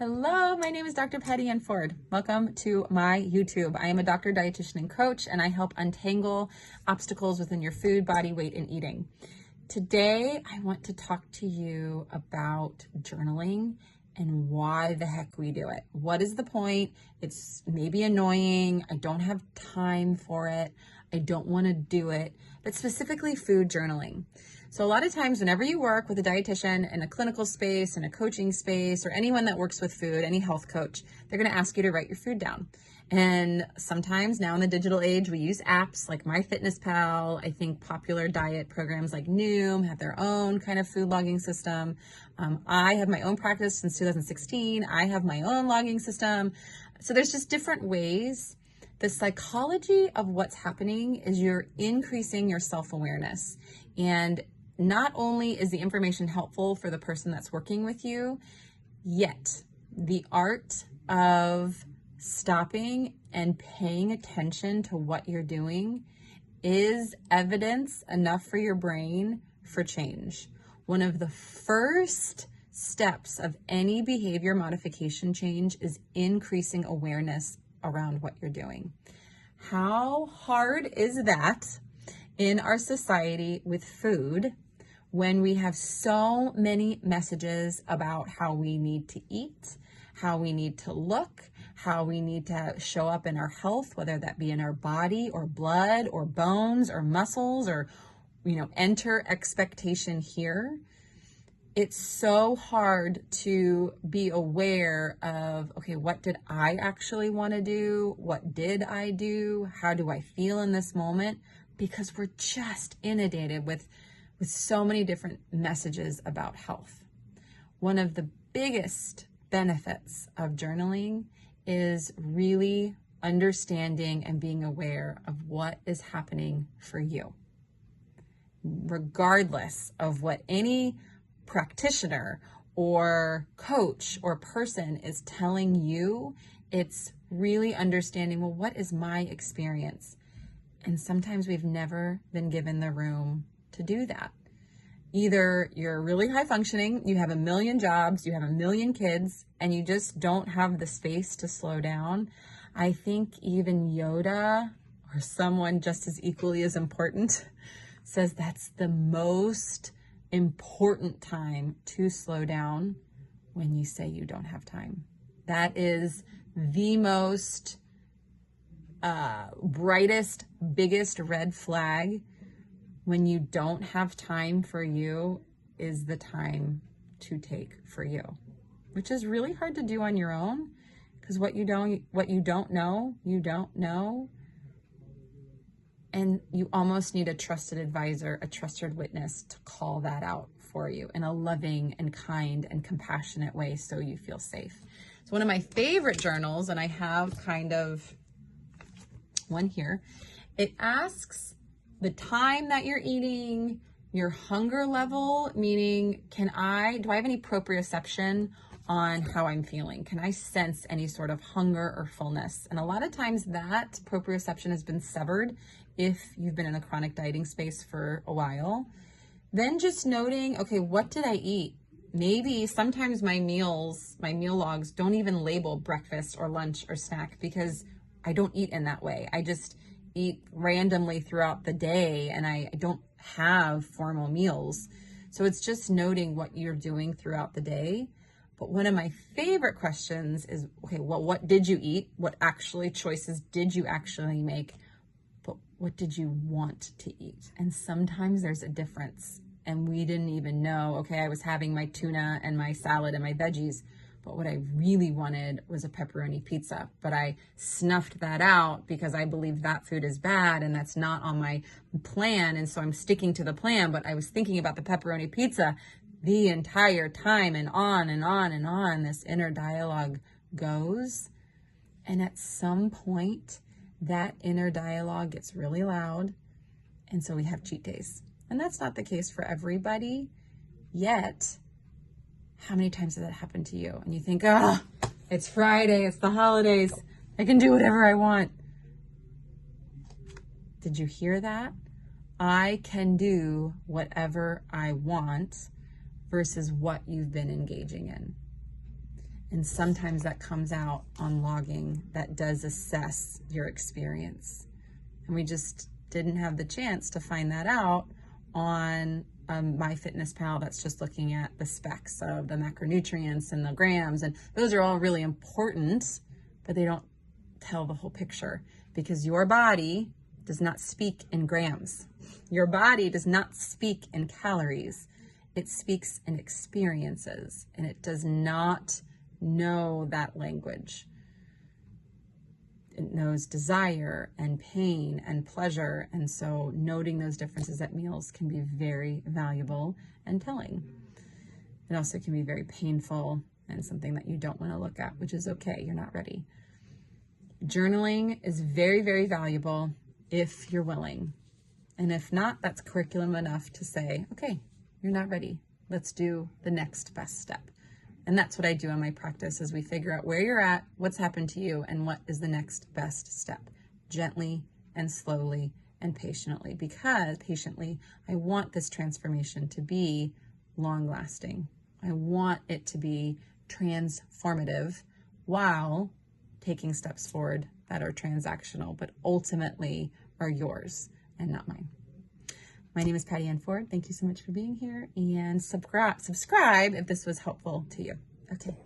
Hello, my name is Dr. Patty Ann Ford. Welcome to my YouTube. I am a doctor, dietitian, and coach, and I help untangle obstacles within your food, body, weight, and eating. Today, I want to talk to you about journaling and why the heck we do it. What is the point? It's maybe annoying. I don't have time for it. I don't want to do it, but specifically food journaling. So a lot of times whenever you work with a dietitian in a clinical space, in a coaching space, or anyone that works with food, any health coach, they're going to ask you to write your food down. And sometimes now in the digital age, we use apps like MyFitnessPal. I think popular diet programs like Noom have their own kind of food logging system. I have my own practice since 2016. I have my own logging system. So there's just different ways. The psychology of what's happening is you're increasing your self-awareness. And not only is the information helpful for the person that's working with you, yet the art of stopping and paying attention to what you're doing is evidence enough for your brain for change. One of the first steps of any behavior modification change is increasing awareness around what you're doing. How hard is that in our society with food when we have so many messages about how we need to eat, how we need to look, how we need to show up in our health, whether that be in our body or blood or bones or muscles or, enter expectation here. It's so hard to be aware of, okay, what did I actually want to do? What did I do? How do I feel in this moment? Because we're just inundated with so many different messages about health. One of the biggest benefits of journaling is really understanding and being aware of what is happening for you. Regardless of what any practitioner or coach or person is telling you, it's really understanding, well, what is my experience? And sometimes we've never been given the room to do that. Either you're really high functioning, you have a million jobs, you have a million kids, and you just don't have the space to slow down. I think even Yoda, or someone just as equally as important, says that's the most important time to slow down when you say you don't have time. That is the most brightest, biggest red flag. When you don't have time for you is the time to take for you, which is really hard to do on your own, because what you don't know, you don't know. And you almost need a trusted advisor, a trusted witness to call that out for you in a loving and kind and compassionate way so you feel safe. So one of my favorite journals, and I have kind of one here, it asks the time that you're eating, your hunger level, meaning do I have any proprioception on how I'm feeling? Can I sense any sort of hunger or fullness? And a lot of times that proprioception has been severed if you've been in the chronic dieting space for a while. Then just noting, okay, what did I eat? Maybe sometimes my meal logs don't even label breakfast or lunch or snack because I don't eat in that way. I just eat randomly throughout the day and I don't have formal meals. So it's just noting what you're doing throughout the day. But one of my favorite questions is, okay, well, what did you eat? What choices did you actually make? But what did you want to eat? And sometimes there's a difference and we didn't even know, okay, I was having my tuna and my salad and my veggies, but what I really wanted was a pepperoni pizza. But I snuffed that out because I believe that food is bad and that's not on my plan. And so I'm sticking to the plan, but I was thinking about the pepperoni pizza the entire time, and on and on and on this inner dialogue goes. And at some point, that inner dialogue gets really loud. And so we have cheat days. And that's not the case for everybody. Yet, how many times has that happened to you? And you think, it's Friday, it's the holidays, I can do whatever I want. Did you hear that? I can do whatever I want versus what you've been engaging in. And sometimes that comes out on logging that does assess your experience. And we just didn't have the chance to find that out on MyFitnessPal that's just looking at the specs of the macronutrients and the grams. And those are all really important, but they don't tell the whole picture, because your body does not speak in grams. Your body does not speak in calories. It speaks in experiences, and it does not know that language. It knows desire and pain and pleasure, and so noting those differences at meals can be very valuable and telling. It also can be very painful and something that you don't want to look at, which is okay, you're not ready. Journaling is very, very valuable if you're willing. And if not, that's curriculum enough to say, okay, you're not ready. Let's do the next best step. And that's what I do in my practice, is we figure out where you're at, what's happened to you, and what is the next best step, gently and slowly and patiently, because I want this transformation to be long lasting. I want it to be transformative while taking steps forward that are transactional, but ultimately are yours and not mine. My name is Patty Ann Ford. Thank you so much for being here, and subscribe if this was helpful to you. Okay.